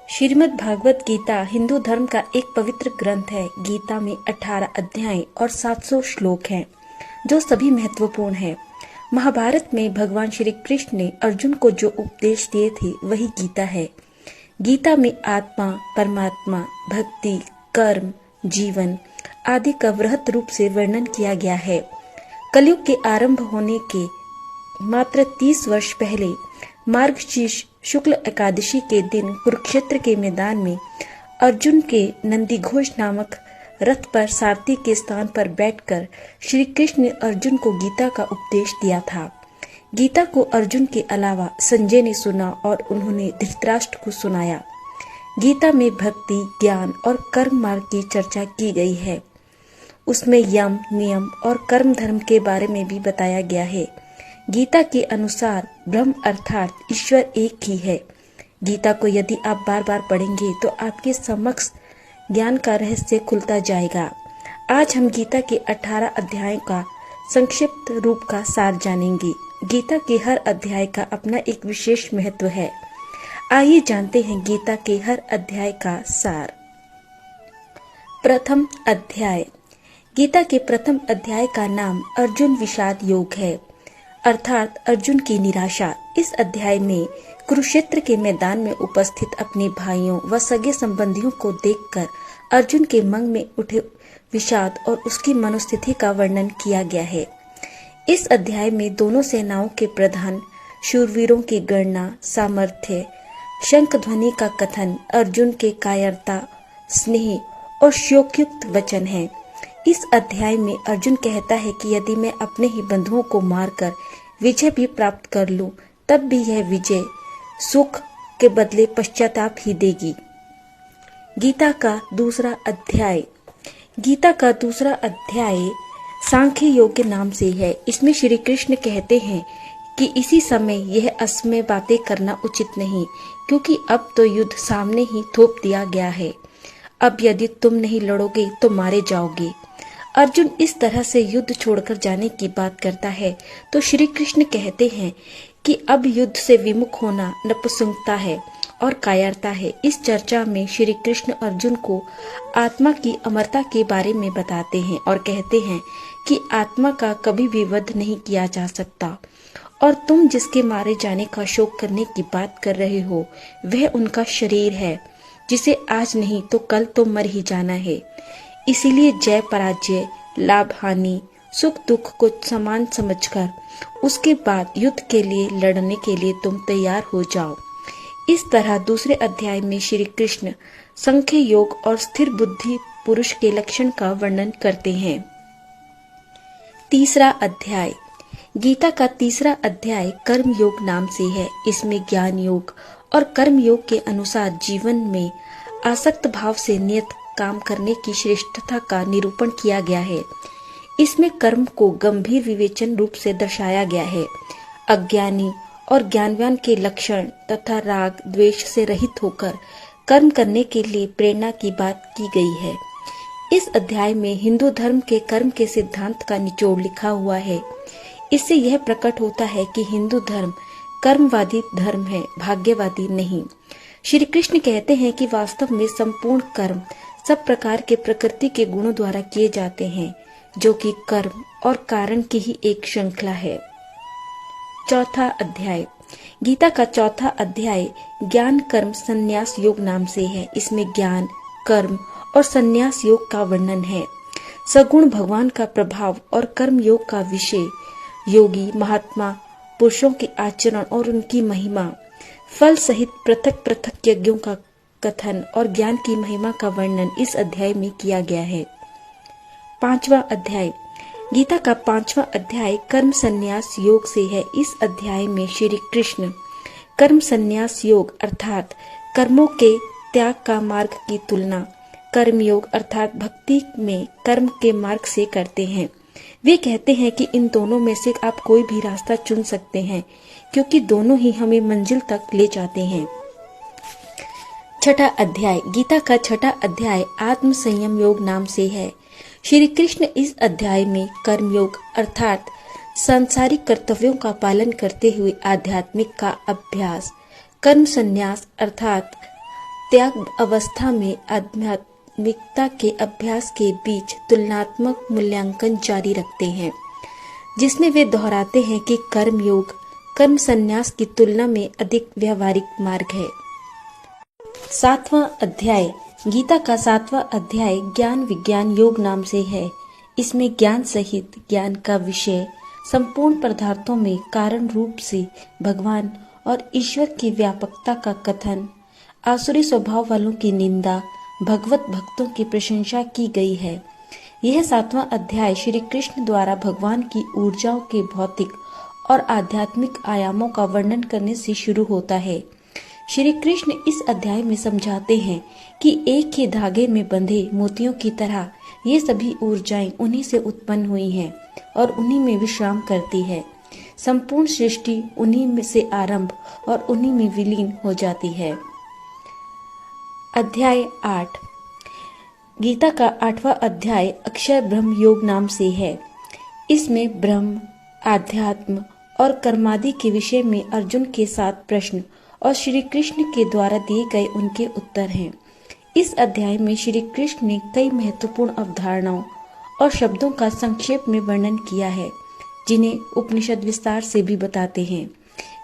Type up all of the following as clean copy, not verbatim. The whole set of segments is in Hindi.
श्रीमद् भागवत गीता हिंदू धर्म का एक पवित्र ग्रंथ है। गीता में 18 अध्याय और 700 श्लोक हैं, जो सभी महत्वपूर्ण हैं। महाभारत में भगवान श्री कृष्ण ने अर्जुन को जो उपदेश दिए थे वही गीता है। गीता में आत्मा, परमात्मा, भक्ति, कर्म, जीवन आदि का वृहत रूप से वर्णन किया गया है। कलयुग के आरंभ होने के मात्र 30 वर्ष पहले मार्गशीर्ष शुक्ल एकादशी के दिन कुरुक्षेत्र के मैदान में अर्जुन के नंदीघोष नामक रथ पर सारथी के स्थान पर बैठकर श्री कृष्ण ने अर्जुन को गीता का उपदेश दिया था। गीता को अर्जुन के अलावा संजय ने सुना और उन्होंने धृतराष्ट्र को सुनाया। गीता में भक्ति, ज्ञान और कर्म मार्ग की चर्चा की गई है। उसमें यम, नियम और कर्म धर्म के बारे में भी बताया गया है। गीता के अनुसार ब्रह्म अर्थात ईश्वर एक ही है। गीता को यदि आप बार बार पढ़ेंगे तो आपके समक्ष ज्ञान का रहस्य खुलता जाएगा। आज हम गीता के 18 अध्यायों का संक्षिप्त रूप का सार जानेंगे। गीता के हर अध्याय का अपना एक विशेष महत्व है। आइए जानते हैं गीता के हर अध्याय का सार। प्रथम अध्याय। गीता के प्रथम अध्याय का नाम अर्जुन विषाद योग है, अर्थात अर्जुन की निराशा। इस अध्याय में कुरुक्षेत्र के मैदान में उपस्थित अपने भाइयों व सगे संबंधियों को देखकर अर्जुन के मन में उठे विषाद और उसकी मनोस्थिति का वर्णन किया गया है। इस अध्याय में दोनों सेनाओं के प्रधान शूरवीरों की गणना, सामर्थ्य, शंख ध्वनि का कथन, अर्जुन के कायरता, स्नेह और शोकयुक्त वचन है। इस अध्याय में अर्जुन कहता है कि यदि मैं अपने ही बंधुओं को मारकर विजय भी प्राप्त कर लूं, तब भी यह विजय सुख के बदले पश्चाताप ही देगी। गीता का दूसरा अध्याय। गीता का दूसरा अध्याय सांख्य योग के नाम से है। इसमें श्री कृष्ण कहते हैं कि इसी समय यह असमय बातें करना उचित नहीं, क्योंकि अब तो युद्ध सामने ही थोप दिया गया है। अब यदि तुम नहीं लड़ोगे तो मारे जाओगे। अर्जुन इस तरह से युद्ध छोड़कर जाने की बात करता है तो श्री कृष्ण कहते हैं कि अब युद्ध से विमुख होना नपुंसकता है और कायरता है। इस चर्चा में श्री कृष्ण अर्जुन को आत्मा की अमरता के बारे में बताते हैं और कहते हैं कि आत्मा का कभी भी वध नहीं किया जा सकता और तुम जिसके मारे जाने का शोक करने की बात कर रहे हो वह उनका शरीर है, जिसे आज नहीं तो कल तो मर ही जाना है। इसीलिए जय पराजय, लाभ हानि, सुख दुख को समान समझकर उसके बाद युद्ध के लिए लड़ने के लिए तुम तैयार हो जाओ। इस तरह दूसरे अध्याय में श्री कृष्ण सांख्य योग और स्थिर बुद्धि पुरुष के लक्षण का वर्णन करते हैं। तीसरा अध्याय। गीता का तीसरा अध्याय कर्म योग नाम से है। इसमें ज्ञान योग और कर्म योग के अनुसार जीवन में आसक्त भाव से नियत काम करने की श्रेष्ठता का निरूपण किया गया है। इसमें कर्म को गंभीर विवेचन रूप से दर्शाया गया है। अज्ञानी और ज्ञानवान के लक्षण तथा राग द्वेष से रहित होकर कर्म करने के लिए प्रेरणा की बात की गई है। इस अध्याय में हिंदू धर्म के कर्म के सिद्धांत का निचोड़ लिखा हुआ है। इससे यह प्रकट होता है कि हिंदू धर्म कर्मवादी धर्म है, भाग्यवादी नहीं। श्री कृष्ण कहते हैं कि वास्तव में संपूर्ण कर्म सब प्रकार के प्रकृति के गुणों द्वारा किए जाते हैं, जो कि कर्म और कारण की ही एक श्रृंखला है। चौथा अध्याय। गीता का चौथा अध्याय ज्ञान कर्म संन्यास योग नाम से है। इसमें ज्ञान, कर्म और संन्यास योग का वर्णन है। सगुण भगवान का प्रभाव और कर्म योग का विषय, योगी महात्मा पुरुषों के आचरण और उनकी महिमा, फल सहित पृथक पृथक यज्ञों का कथन और ज्ञान की महिमा का वर्णन इस अध्याय में किया गया है। पांचवा अध्याय। गीता का पांचवा अध्याय कर्म संन्यास योग से है। इस अध्याय में श्री कृष्ण कर्म संन्यास योग अर्थात कर्मों के त्याग का मार्ग की तुलना कर्म योग अर्थात भक्ति में कर्म के मार्ग से करते हैं। वे कहते हैं कि इन दोनों में से आप कोई भी रास्ता चुन सकते हैं, क्योंकि दोनों ही हमें मंजिल तक ले जाते हैं। छठा अध्याय। गीता का छठा अध्याय आत्म संयम योग नाम से है। श्री कृष्ण इस अध्याय में कर्म योग अर्थात सांसारिक कर्तव्यों का पालन करते हुए आध्यात्मिक का अभ्यास, कर्म संन्यास अर्थात त्याग अवस्था में आध्यात्मिकता के अभ्यास के बीच तुलनात्मक मूल्यांकन जारी रखते हैं, जिसमें वे दोहराते हैं कि कर्म योग कर्म संन्यास की तुलना में अधिक व्यवहारिक मार्ग है। 7वां अध्याय गीता का 7वां अध्याय ज्ञान विज्ञान योग नाम से है। इसमें ज्ञान सहित ज्ञान का विषय संपूर्ण पदार्थों में कारण रूप से भगवान और ईश्वर की व्यापकता का कथन, आसुरी स्वभाव वालों की निंदा, भगवत भक्तों की प्रशंसा की गई है। यह 7वां अध्याय श्री कृष्ण द्वारा भगवान की ऊर्जाओं के भौतिक और आध्यात्मिक आयामों का वर्णन करने से शुरू होता है। श्री कृष्ण इस अध्याय में समझाते हैं कि एक ही धागे में बंधे मोतियों की तरह ये सभी ऊर्जाएं उन्हीं से उत्पन्न हुई हैं और उन्हीं में विश्राम करती है। संपूर्ण सृष्टि उन्हीं में से आरंभ और उन्हीं में विलीन हो जाती है। अध्याय 8 गीता का 8वां अध्याय अक्षर ब्रह्म योग नाम से है। इसमें ब्रह्म, आध्यात्म और कर्मादि के विषय में अर्जुन के 7 प्रश्न और श्री कृष्ण के द्वारा दिए गए उनके उत्तर हैं। इस अध्याय में श्री कृष्ण ने कई महत्वपूर्ण अवधारणाओं और शब्दों का संक्षेप में वर्णन किया है, जिन्हें उपनिषद विस्तार से भी बताते हैं।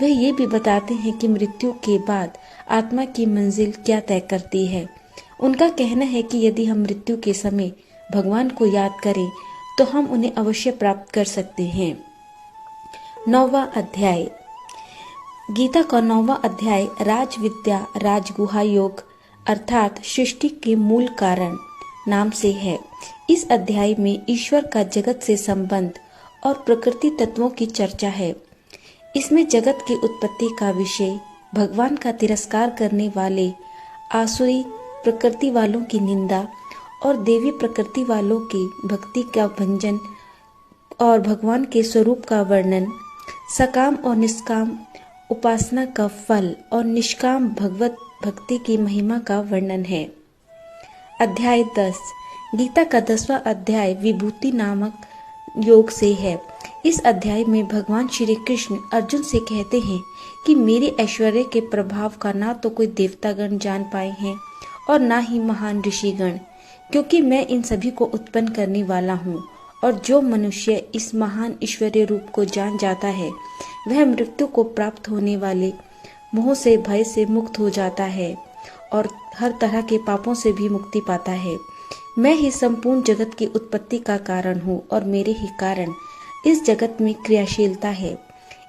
वह ये भी बताते हैं कि मृत्यु के बाद आत्मा की मंजिल क्या तय करती है। उनका कहना है कि यदि हम मृत्यु के समय भगवान को याद करें तो हम उन्हें अवश्य प्राप्त कर सकते हैं। 9वां अध्याय गीता का 9वां अध्याय राज विद्या राजगुहा योग अर्थात सृष्टि के मूल कारण नाम से है। इस अध्याय में ईश्वर का जगत से संबंध और प्रकृति तत्वों की चर्चा है। इसमें जगत की उत्पत्ति का विषय, भगवान का तिरस्कार करने वाले आसुरी प्रकृति वालों की निंदा और देवी प्रकृति वालों की भक्ति का भंजन और भगवान के स्वरूप का वर्णन, सकाम और निष्काम उपासना का फल और निष्काम भगवत भक्ति की महिमा का वर्णन है। अध्याय 10 गीता का 10वां अध्याय विभूति नामक योग से है। इस अध्याय में भगवान श्री कृष्ण अर्जुन से कहते हैं कि मेरे ऐश्वर्य के प्रभाव का ना तो कोई देवतागण जान पाए हैं और ना ही महान ऋषिगण, क्योंकि मैं इन सभी को उत्पन्न करने वाला हूँ। और जो मनुष्य इस महान ईश्वरीय रूप को जान जाता है वह मृत्यु को प्राप्त होने वाले मोह से भय से मुक्त हो जाता है और हर तरह के पापों से भी मुक्ति पाता है। मैं ही संपूर्ण जगत की उत्पत्ति का कारण हूँ और मेरे ही कारण इस जगत में क्रियाशीलता है।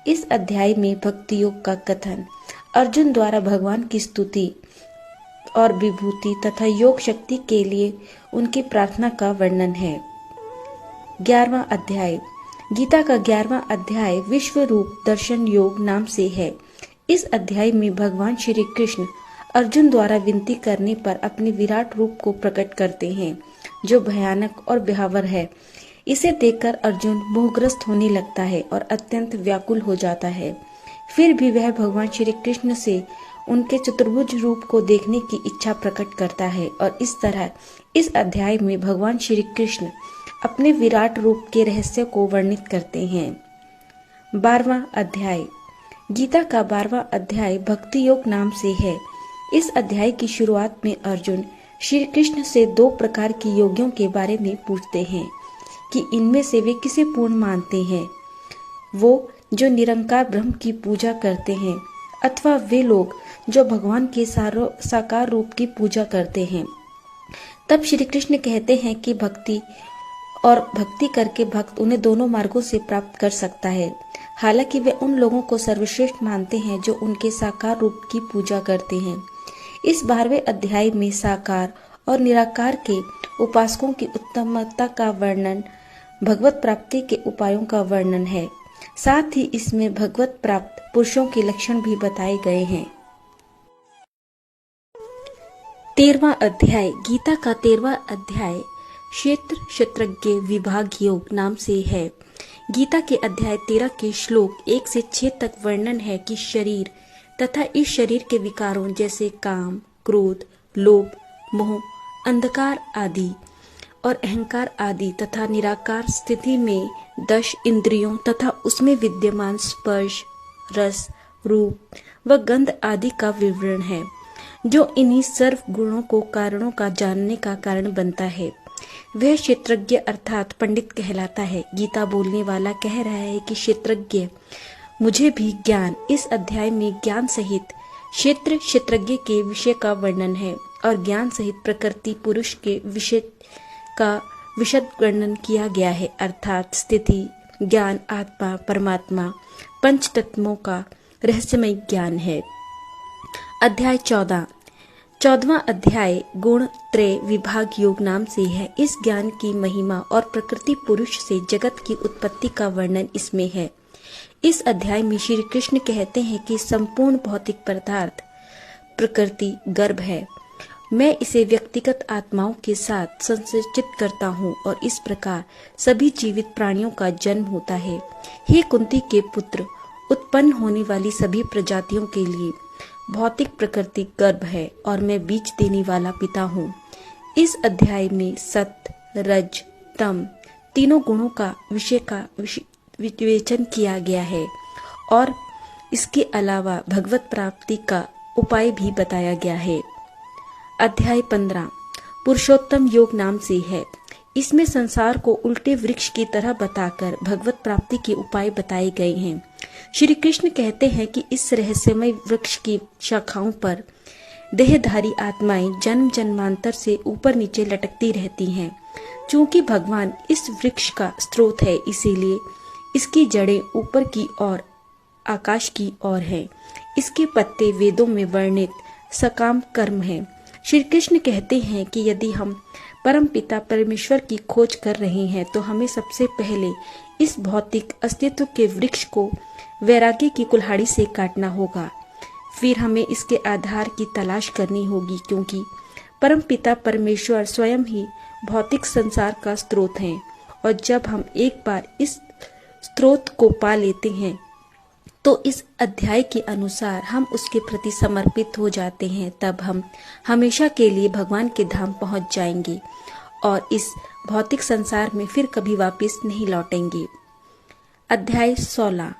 इस अध्याय में भक्ति योग का कथन, अर्जुन द्वारा भगवान की स्तुति और विभूति तथा योग शक्ति के लिए उनकी प्रार्थना का वर्णन है। 11वां अध्याय गीता का 11वां अध्याय विश्व रूप दर्शन योग नाम से है। इस अध्याय में भगवान श्री कृष्ण अर्जुन द्वारा विनती करने पर अपने विराट रूप को प्रकट करते हैं, जो भयानक और भयावह है। इसे देखकर अर्जुन मोहग्रस्त होने लगता है और अत्यंत व्याकुल हो जाता है। फिर भी वह भगवान श्री कृष्ण से उनके चतुर्भुज रूप को देखने की इच्छा प्रकट करता है और इस तरह इस अध्याय में भगवान श्री कृष्ण अपने विराट रूप के रहस्य को वर्णित करते हैं। 12वां अध्याय गीता का 12वां अध्याय भक्ति योग नाम से है। इस अध्याय की शुरुआत में अर्जुन श्री कृष्ण से 2 प्रकार की योगियों के बारे में पूछते हैं कि इनमें से वे किसे पूर्ण मानते हैं, वो जो निरंकार ब्रह्म की पूजा करते हैं अथवा वे लोग जो भगवान के साकार रूप की पूजा करते हैं। तब श्री कृष्ण कहते हैं कि भक्ति और भक्ति करके भक्त उन्हें दोनों मार्गों से प्राप्त कर सकता है। हालांकि वे उन लोगों को सर्वश्रेष्ठ मानते हैं जो उनके साकार रूप की पूजा करते हैं। इस 12वें अध्याय में साकार और निराकार के उपासकों की उत्तमता का वर्णन, भगवत प्राप्ति के उपायों का वर्णन है। साथ ही इसमें भगवत प्राप्त पुरुषों के लक्षण भी बताए गए हैं। 13वां अध्याय गीता का 13वां अध्याय क्षेत्र क्षेत्रज्ञ विभाग योग नाम से है। गीता के अध्याय 13 के श्लोक 1 से 6 तक वर्णन है कि शरीर तथा इस शरीर के विकारों जैसे काम, क्रोध, लोभ, मोह, अंधकार आदि और अहंकार आदि तथा निराकार स्थिति में 10 इंद्रियों तथा उसमें विद्यमान स्पर्श, रस, रूप व गंध आदि का विवरण है। जो इन्हीं सर्व गुणों को कारणों का जानने का कारण बनता है, वह क्षेत्रज्ञ अर्थात पंडित कहलाता है। गीता बोलने वाला कह रहा है कि क्षेत्रज्ञ मुझे भी ज्ञान। इस अध्याय में ज्ञान सहित क्षेत्रज्ञ के विषय का वर्णन है और ज्ञान सहित प्रकृति पुरुष के विषय का विशद वर्णन किया गया है, अर्थात स्थिति, ज्ञान, आत्मा, परमात्मा, पंच तत्वों का रहस्यमय ज्ञान है। अध्याय 14वां अध्याय गुण त्रय विभाग योग नाम से है। इस ज्ञान की महिमा और प्रकृति पुरुष से जगत की उत्पत्ति का वर्णन इसमें है। इस अध्याय में श्री कृष्ण कहते हैं कि संपूर्ण भौतिक पदार्थ प्रकृति गर्भ है। मैं इसे व्यक्तिगत आत्माओं के साथ संचित करता हूँ और इस प्रकार सभी जीवित प्राणियों का जन्म होता है। हे कुंती के पुत्र, उत्पन्न होने वाली सभी प्रजातियों के लिए भौतिक प्रकृति गर्भ है और मैं बीज देने वाला पिता हूँ। इस अध्याय में सत्य, रज, तम तीनों गुणों का विवेचन किया गया है और इसके अलावा भगवत प्राप्ति का उपाय भी बताया गया है। अध्याय 15 पुरुषोत्तम योग नाम से है। इसमें संसार को उल्टे वृक्ष की तरह बताकर भगवत प्राप्ति के उपाय बताए गए हैं। श्री कृष्ण कहते हैं कि इस रहस्यमय वृक्ष की शाखाओं पर देहधारी आत्माएं जन्म जन्मांतर से ऊपर नीचे लटकती रहती हैं। चूंकि भगवान इस वृक्ष का स्रोत है, इसीलिए इसकी जड़ें ऊपर की ओर आकाश की ओर हैं। इसके पत्ते वेदों में वर्णित सकाम कर्म हैं। श्री कृष्ण कहते हैं कि यदि हम परम पिता परमेश्वर की खोज कर रहे हैं तो हमें सबसे पहले इस भौतिक अस्तित्व के वृक्ष को वैराग्य की कुल्हाड़ी से काटना होगा। फिर हमें इसके आधार की तलाश करनी होगी, क्योंकि परम पिता परमेश्वर स्वयं ही भौतिक संसार का स्रोत हैं। और जब हम एक बार इस स्रोत को पा लेते हैं तो इस अध्याय के अनुसार हम उसके प्रति समर्पित हो जाते हैं। तब हम हमेशा के लिए भगवान के धाम पहुंच जाएंगे और इस भौतिक संसार में फिर कभी वापस नहीं लौटेंगे। अध्याय 16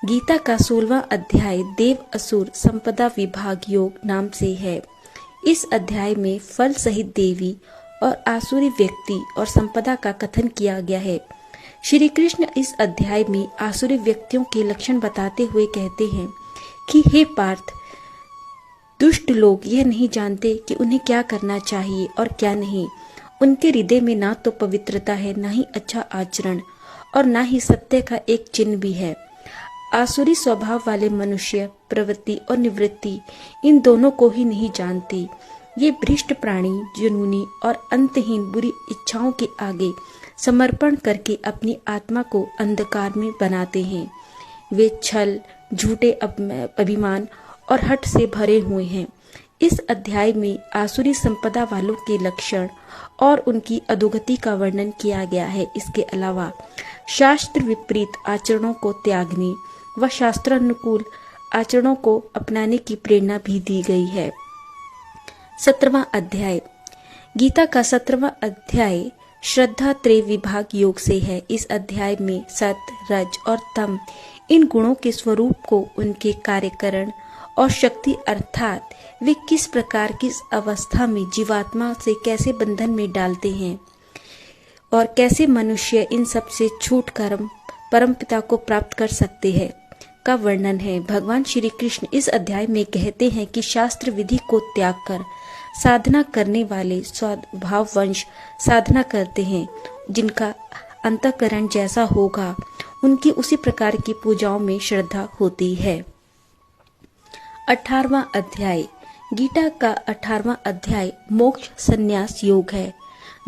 गीता का 16वां अध्याय देव असुर संपदा विभाग योग नाम से है। इस अध्याय में फल सहित देवी और आसुरी व्यक्ति और संपदा का कथन किया गया है। श्री कृष्ण इस अध्याय में आसुरी व्यक्तियों के लक्षण बताते हुए कहते हैं कि हे पार्थ, दुष्ट लोग यह नहीं जानते कि उन्हें क्या करना चाहिए और क्या नहीं। उनके हृदय में ना तो पवित्रता है, ना ही अच्छा आचरण और ना ही सत्य का एक चिन्ह भी है। आसुरी स्वभाव वाले मनुष्य प्रवृत्ति और निवृत्ति इन दोनों को ही नहीं जानती। ये भ्रष्ट प्राणी जुनूनी और अंतहीन बुरी इच्छाओं के आगे समर्पण करके अपनी आत्मा को अंधकार में बनाते हैं। वे छल, झूठे अभिमान और हठ से भरे हुए हैं। इस अध्याय में आसुरी संपदा वालों के लक्षण और उनकी अधोगति का वर्णन किया गया है। इसके अलावा शास्त्र विपरीत आचरणों को त्यागने व शास्त्रानुकूल आचरणों को अपनाने की प्रेरणा भी दी गई है। 17वां अध्याय गीता का 17वां अध्याय श्रद्धा त्रय विभाग योग से है। इस अध्याय में सत्य, रज और तम इन गुणों के स्वरूप को, उनके कार्यकरण और शक्ति अर्थात वे किस प्रकार किस अवस्था में जीवात्मा से कैसे बंधन में डालते हैं और कैसे मनुष्य इन सब से छूटकर परम पिता को प्राप्त कर सकते हैं का वर्णन है। भगवान श्री कृष्ण इस अध्याय में कहते हैं कि शास्त्र विधि को त्याग कर साधना करने वाले स्वभाववंश साधना करते हैं। जिनका अंतःकरण जैसा होगा उनकी उसी प्रकार की पूजाओं में श्रद्धा होती है। 18वां अध्याय गीता का 18वां अध्याय मोक्ष संन्यास योग है।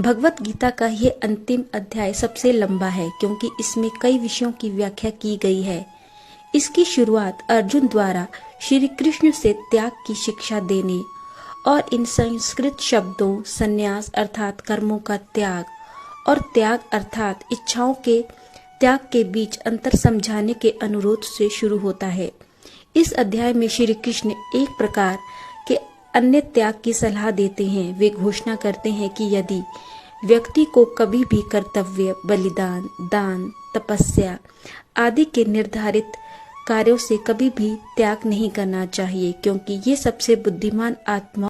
भगवत गीता का यह अंतिम अध्याय सबसे लंबा है, क्योंकि इसमें कई विषयों की व्याख्या की गई है। इसकी शुरुआत अर्जुन द्वारा श्री कृष्ण से त्याग की शिक्षा देने और इन संस्कृत शब्दों संन्यास अर्थात कर्मों का त्याग और त्याग अर्थात इच्छाओं के त्याग के बीच अंतर समझाने के अनुरोध से शुरू होता है। इस अध्याय में श्री कृष्ण एक प्रकार के अन्य त्याग की सलाह देते हैं। वे घोषणा करते हैं कि यदि व्यक्ति को कभी भी कर्तव्य, बलिदान, दान, तपस्या आदि के निर्धारित कार्यों से कभी भी त्याग नहीं करना चाहिए, क्योंकि ये सबसे बुद्धिमान आत्मा